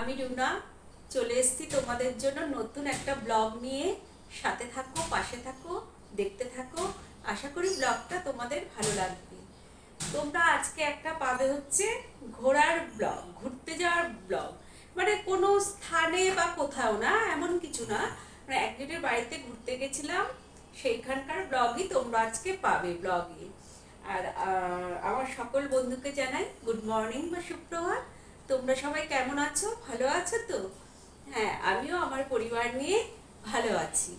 আমি রুনা চলে এসেছি তোমাদের জন্য নতুন একটা ব্লগ নিয়ে। সাথে থাকো, পাশে থাকো, দেখতে থাকো। আশা করি ব্লগটা তোমাদের ভালো লাগবে। তোমরা আজকে একটা পাবে হচ্ছে ঘোরার ব্লগ, ঘুরতে যাওয়ার ব্লগ। মানে কোনো স্থানে বা কোথাও না, এমন কিছু না, মানে একজনের বাড়িতে ঘুরতে গেছিলাম, সেইখানকার ব্লগই তোমরা আজকে পাবে ব্লগে। আর আমার সকল বন্ধুকে জানাই গুড মর্নিং বা সুপ্রভাত। তোমরা সবাই কেমন আছো? ভালো আছো তো? হ্যাঁ, আমিও আমার পরিবার নিয়ে ভালো আছি।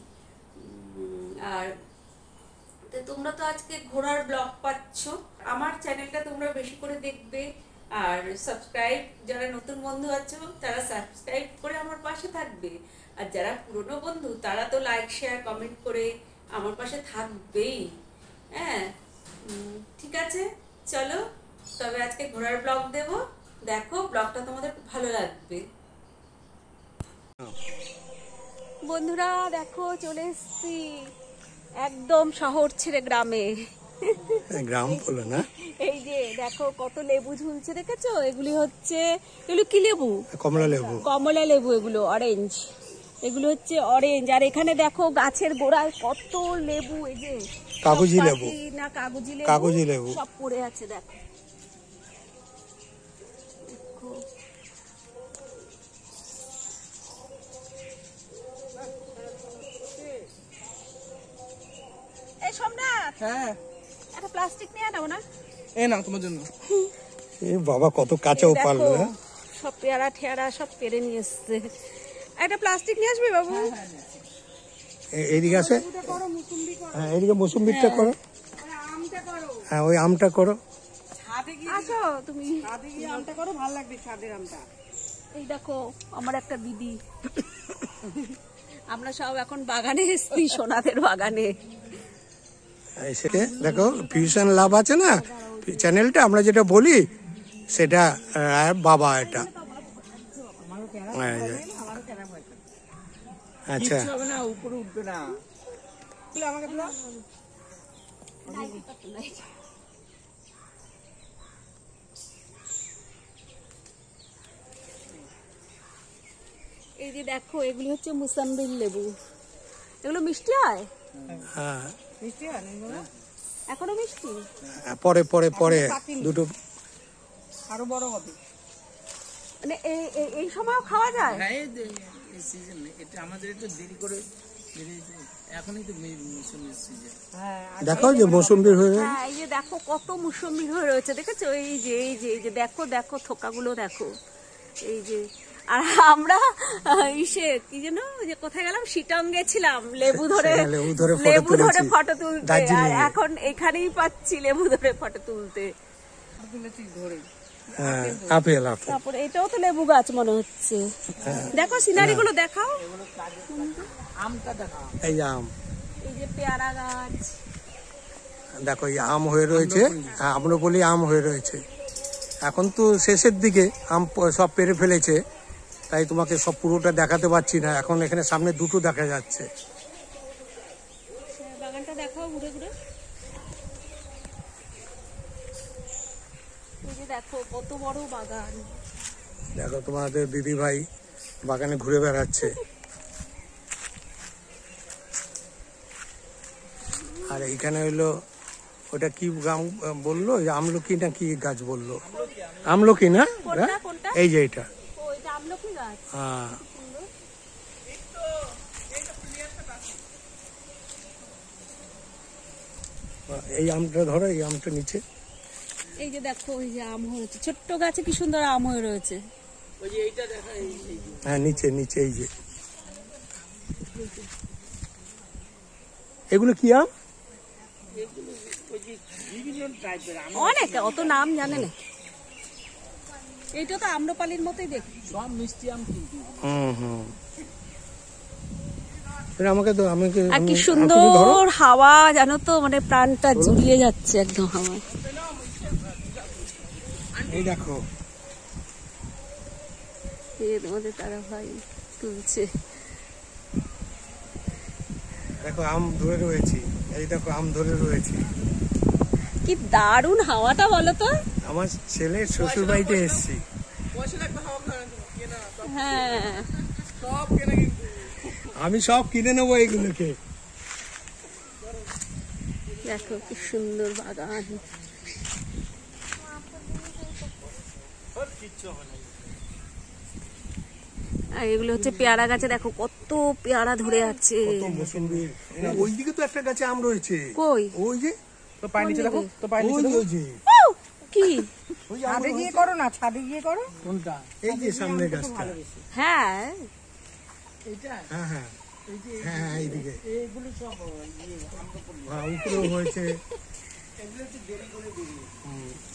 আর তো তোমরা তো আজকে ঘোরার ব্লগ পাচ্ছ। আমার চ্যানেলটা তোমরা বেশি করে দেখবে, আর সাবস্ক্রাইব, যারা নতুন বন্ধু আছো তারা সাবস্ক্রাইব করে আমার পাশে থাকবে, আর যারা পুরনো বন্ধু তারা তো লাইক শেয়ার কমেন্ট করে আমার পাশে থাকবেই। হ্যাঁ, ঠিক আছে, চলো তবে আজকে ঘোরার ব্লগ দেব। দেখো, ব্লগটা তোমাদের খুব ভালো লাগবে। বন্ধুরা দেখো, চলে এসেছি একদম শহর ছেড়ে গ্রামে। গ্রাম বলো না, এই যে দেখো কত লেবু ঝুলছে, দেখেছো? এগুলি হচ্ছে, এগুলো কি লেবু? কমলা লেবু। কমলা লেবু, এগুলো অরেঞ্জ, এগুলো হচ্ছে অরেঞ্জ। আর এখানে দেখো গাছের গোড়ায় কত লেবু, এই যে কাগজি লেবু না কাগজি লেবু, কাগজি লেবু সব পড়ে আছে। দেখো এই সোমনাথ, হ্যাঁ একটা প্লাস্টিক নিয়ে নাও না। এই নাও তোমার জন্য। এ বাবা, কত কাঁচাও পারলো। সব পেয়ারা ঠেয়ারা সব পেরে নিয়ে এসছে। একটা প্লাস্টিক নিয়ে আসবে বাবু। এইদিকে আসে, হ্যাঁ এইদিকে মৌসুম্বিটা করো, হ্যাঁ ওই আমটা করো। আসো তুমি, আমটা করো, ভালো লাগবে ছাদের আমটা। এই দেখো আমার একটা দিদি, আমরা সব এখন বাগানে এসছি, সোনাদের বাগানে। সেটা দেখো, ফিউশন লাভ আছে না চ্যানেলটা, আমরা যেটা বলি সেটা বাবা এটা। আচ্ছা, উপরে উঠবে না, আমাকে এই যে দেখো, এগুলি হচ্ছে মুসাম্বির লেবু। এগুলো মিষ্টি হয়? হ্যাঁ মিষ্টি হয় না এখনো মিষ্টি? পরে পরে পরে দুটো আরো বড় হবে। মানে এই সময়ও খাওয়া যায়? হ্যাঁ, এই সিজন, এটা আমাদের একটু দেরি করে, এখনই তো মৌসুমীর সিজন। হ্যাঁ, দেখো যে মৌসুম্বির হয়ে, হ্যাঁ এই যে দেখো কত মৌসুমি হয়ে রয়েছে, দেখেছো? এই যে এই যে এই যে দেখো দেখো থোকাগুলো দেখো, এই যে। আর আমরা ইসে কি যেন, যে কোথায় গেলাম, শিটং গেছিলাম লেবু ধরে ফটো তুলতে, আর এখন এখানেই পাচ্ছি লেবু ধরে ফটো তুলতে। Apple apple. তারপরে এটাও তো লেবু গাছ মনে হচ্ছে। দেখো সিনারি গুলো দেখাও। আমটা দেখাও, এই যে আম, এই যে পেয়ারা গাছ, দেখো এই আম হয়ে রয়েছে, আম্রপলি আম হয়ে রয়েছে। এখন তো শেষের দিকে আম সব পেরে ফেলেছে, তাই তোমাকে সব পুরোটা দেখাতে পারছি না। এখন এখানে সামনে দুটো দেখা যাচ্ছে। বাগানটা দেখাও ঘুরে ঘুরে। এই যে দেখো কত বড় বাগান। দেখো তোমাদের দিদি ভাই বাগানে ঘুরে বেড়াচ্ছে। আর এইখানে হইলো, ওটা কি গাছ বললো, আমলকি না কি গাছ বললো? আমলকি না, এই যে এটা। হ্যাঁ, এই আমটা ধরো, এই আমটা নিচে। এই যে দেখো, ওই যে আম হয়েছে, ছোট্ট গাছে কি সুন্দর আম হয়ে রয়েছে। ওই যে এইটা দেখা, হ্যাঁ নিচে নিচে, এই যে এগুলো কি আম? অনেক, অত নাম জানে না। এইটা তো আম্রপালির মতোই দেখি, সব মিষ্টি আম কিন্তু। আমাকে তো, আমাকে আর কি সুন্দর হাওয়া, জানো তো, মানে প্রাণটা জুড়িয়ে যাচ্ছে একদম হাওয়া। এই দেখো, এই তোমাদের তারা ভাই তুলছে। দেখো আম ধরে রয়েছি, এই দেখো আম ধরে রয়েছি। কি দারুণ হাওয়াটা বলো তো। আমার ছেলের শ্বশুর বাড়িতে এসেছি। হ্যাঁ আমি সব কিনে নেবো এইগুলোকে। দেখো কি সুন্দর বাগান। আর এগুলো হচ্ছে পেয়ারা গাছে, দেখো কত পেয়ারা ধরে আছে। মৌসুমী ওইদিকে তো একটা গাছে আম রয়েছে। কই? ওই যে তো পানি নিচে দেখো, তো পানি নিচে ওই দেখো। ওই যে কি? ওই ছাদে গিয়ে করো না, ছাদে গিয়ে করো। কোনটা? এই যে সামনে গাছটা। হ্যাঁ এইটা? হ্যাঁ হ্যাঁ এই যে হ্যাঁ হ্যাঁ এইদিকে। এইগুলো সব আম্রপল্লী। হ্যাঁ উপরেও হয়েছে। এগুলো একটু দেরি করে বেরিয়ে।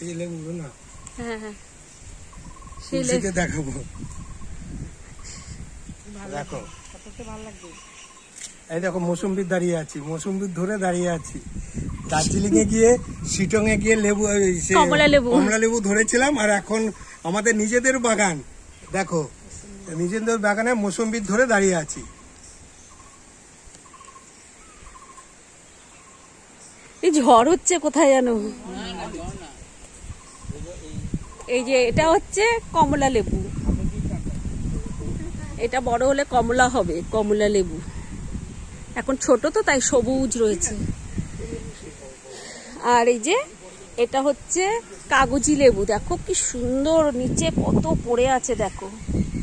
এই লেবুগুলো না হ্যাঁ হ্যাঁ সেই তুলসীকে দেখাবো। দেখো কতটা ভালো লাগবে। এই দেখো মৌসুম্বির দাঁড়িয়ে আছি, মৌসুম্বির ধরে দাঁড়িয়ে আছি। দার্জিলিং এ গিয়ে শিটং এ গিয়ে লেবু কমলা লেবু ধরেছিলাম, আর এখন আমাদের নিজেদের বাগান দেখো, নিজেদের বাগানে মৌসুম্বির ধরে দাঁড়িয়ে আছি। এই ঝড় হচ্ছে কোথায় জানো? এই যে এটা হচ্ছে কমলা লেবু, এটা বড় হলে কমলা হবে, কমলা লেবু। এখন ছোট তো তাই সবুজ রয়েছে। আর এই যে এটা হচ্ছে কাগজি লেবু, দেখো কি সুন্দর নিচে কত পড়ে আছে দেখো।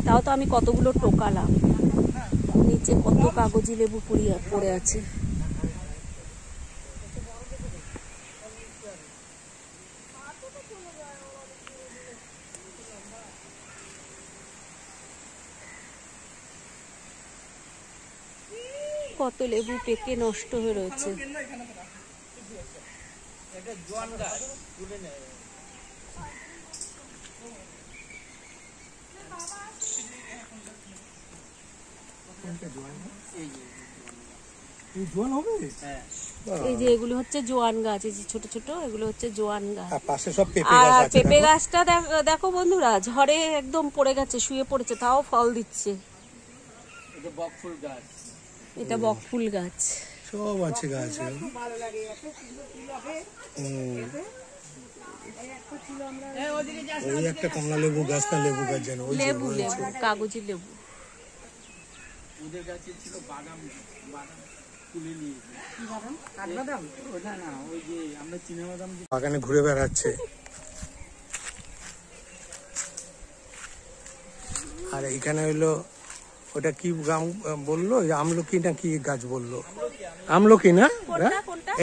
তাও তো আমি কতগুলো টোকালাম, নিচে কত কাগজি লেবু পড়ে আছে। কত লেবু পেকে নষ্ট হয়ে রয়েছে। এই যে এগুলো হচ্ছে জোয়ান গাছ, এই যে ছোট ছোট এগুলো হচ্ছে জোয়ান গাছ। পাশে সব পেঁপে আর গাছ আছে। পেঁপে গাছটা দেখো বন্ধুরা, ঝড়ে একদম পড়ে গেছে, শুয়ে পড়েছে, তাও ফল দিচ্ছে। এটা বকফুল গাছ। এটা বকফুল গাছ। সব আছে গাছ। ওই একটা কমলা লেবু গাছ না লেবু গাছ যেন, ওই যে লেবু লেবু কাগজি লেবু। ওদের গাছে ছিল বাদাম, বাদাম তুলে নিয়েছে। বাদাম, কাঠবাদাম? ওটা না, ওই যে আমরা চীনা বাদাম যে বাগানে ঘুরে বেড়াচ্ছে। আর এখানে হইলো ওটা কি গাম বললো, আমলকি না কি গাছ বললো? আমলকি না,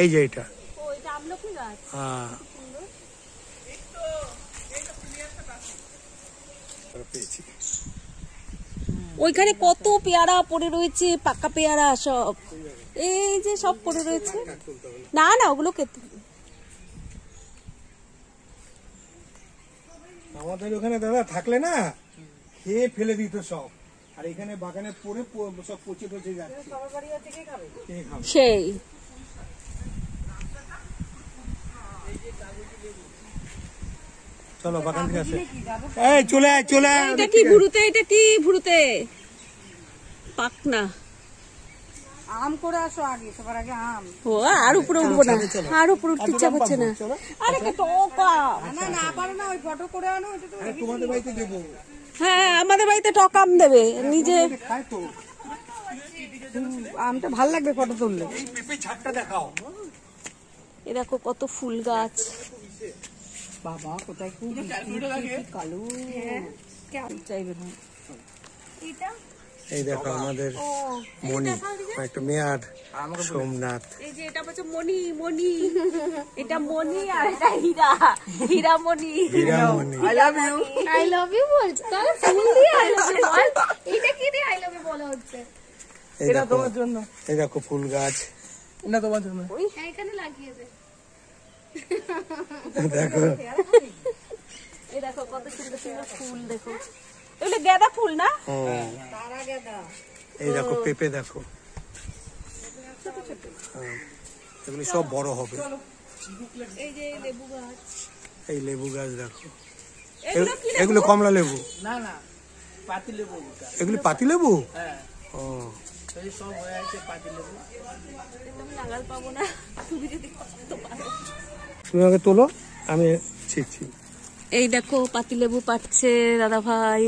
এই যে এটা। হ্যাঁ পেয়েছি। ওইখানে কত পেয়ারা পড়ে রয়েছে, পাকা পেয়ারা সব, এই যে সব পড়ে রয়েছে। না না ওগুলো খেতে আমাদের ওখানে দাদা থাকলে না খেয়ে ফেলে দিত সব, আর এখানে বাগানে পড়ে সব পচে পচে যাচ্ছে। কে খাবে? সেই চলো বাগান থেকে আসে। এই চলে আয় চলে আয়। এটা কি ভুরুতে, এটা কি ভুরুতে পাকনা। আম করে আসো আগে, সবার আগে আম। ও আর উপরে উঠবো না, আর উপরে উঠতে ইচ্ছা করছে না। আরে কি টকা। না না পারো না, ওই ফটো করে আনো। এটা তো তোমাদের বাড়িতে দেবো। হ্যাঁ আমাদের বাড়িতে টক আম দেবে নিজে। খায় তো। আমটা ভাল লাগবে ফটো তুললে। এই পেঁপে ঝাড়টা দেখাও। এ দেখো কত ফুল গাছ। বাবা কোথায় খুব কালো চাইবে না। এই দেখো আমাদের মণি, একটা মেয়ার সোমনাথ। এই যে এটা হচ্ছে মণি, মণি এটা মণি, আর এটা হীরা, হীরামণি। হীরামণি। I love you. I love you বলছো, তাহলে ফুল দিয়ে আই লাভ ইউ বল। এটা কি দিয়ে আই লাভ ইউ বলা হচ্ছে? এই এটা দেখো, তোমার জন্য। এই দেখো ফুল গাছ। এটা তোমার জন্য। হ্যাঁ এখানে লাগিয়ে দে। দেখো এই দেখো কত সুন্দর সুন্দর ফুল, দেখো এগুলো গাঁদা ফুল না? তারা গেদা। এই দেখো পেঁপে দেখো। এগুলি সব বড় হবে। এই যে লেবু গাছ, এই লেবু গাছ দেখো। এগুলো কি লেবু? এগুলো কমলা লেবু। না না, পাতি লেবু ওটা। এগুলি পাতি লেবু। হ্যাঁ, ও এই সব হয়ে আছে পাতি লেবু। একদম নাগাল পাবো না, তুমি যদি কষ্ট পারো। তুমি আগে তোলো, আমি ছিচ্ছি। এই দেখো পাতিলেবু পাচ্ছে দাদা ভাই।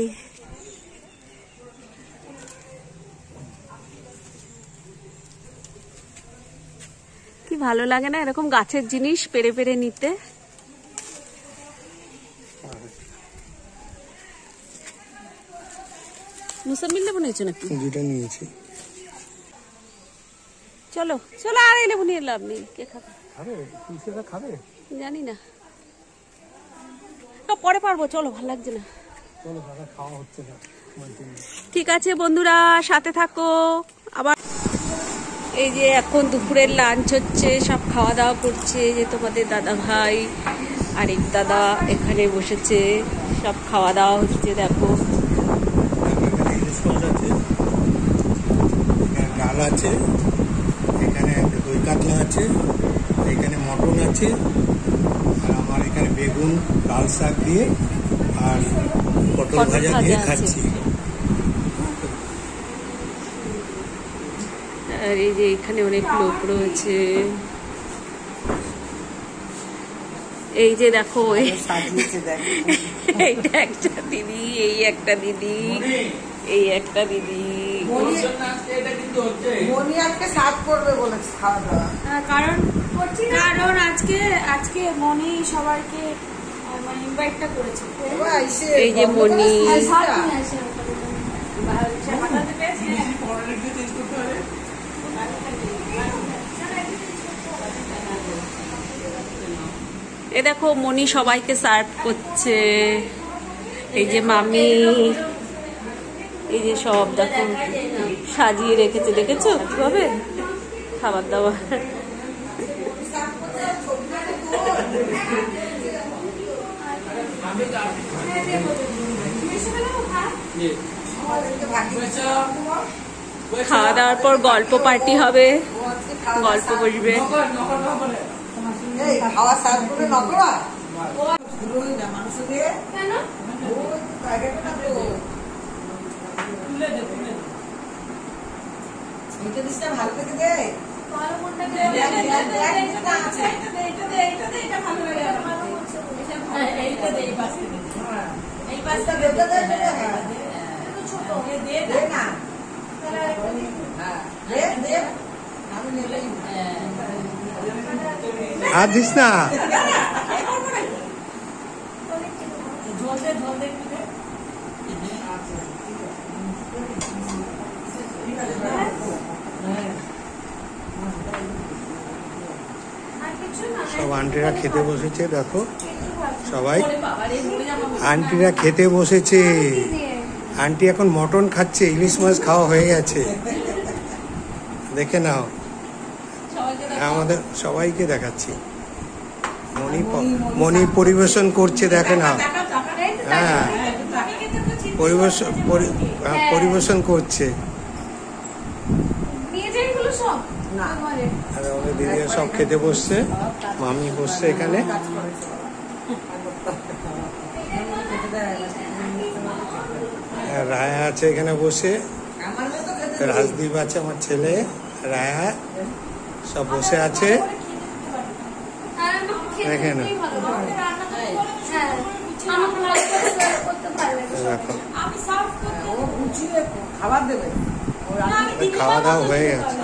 ভালো লাগে না এরকম গাছের জিনিস পেরে পেরে নিতে? মুসাম্বি লেবু নিয়েছো নাকি? দুটো নিয়েছি। চলো চলো, আর এই লেবু নিয়ে লাভ নেই। কে খাবে? খাবে? তুলসীটা খাবে? জানি না, পরে পারবো। চলো, ভালো লাগছে না। চলো, দাদা খাওয়া হচ্ছে না। ঠিক আছে বন্ধুরা, সাথে থাকো। আবার এই যে এখন দুপুরের লাঞ্চ হচ্ছে, সব খাওয়া দাওয়া করছে। যে তোমাদের দাদা ভাই আরেক দাদা এখানে বসেছে, সব খাওয়া দাওয়া হচ্ছে। দেখো ডাল আছে, এখানে দই কাতলা আছে, এখানে মটন আছে, আর আমার এখানে বেগুন লাল শাক দিয়ে আর পটল ভাজা দিয়ে খাচ্ছি। আর এই যে এখানে অনেক লোক রয়েছে। এই যে দেখো, এইটা একটা দিদি, এই একটা দিদি, এই একটা দিদি। কারণ আজকে মনি সবাইকে মানে ইনভাইটটা করেছে। এই যে মনি, এ দেখো মনি সবাইকে সার্ভ করছে। এই যে মামি, এই যে সব দেখো সাজিয়ে রেখেছে, দেখেছো কিভাবে খাবার দাবার। খাওয়া দাওয়ার পর গল্প পার্টি হবে, গল্প বসবে। আর দিস না। সব আন্টিরা খেতে বসেছে, দেখো সবাই আন্টিরা খেতে বসেছে। আন্টি এখন মটন খাচ্ছে, ইলিশ মাছ খাওয়া হয়ে গেছে, দেখে নাও। আমাদের সবাইকে দেখাচ্ছি, মনি পরিবেশন করছে, দেখে নাও। হ্যাঁ, পরিবেশন করছে। আর আমাদের দিদিরা সব খেতে বসছে, মামি বসছে এখানে। রায়া আছে এখানে বসে, রাজদীপ আছে আমার ছেলে, রায়া সব বসে আছে। দেখে না, খাওয়া দাওয়া হয়ে গেছে।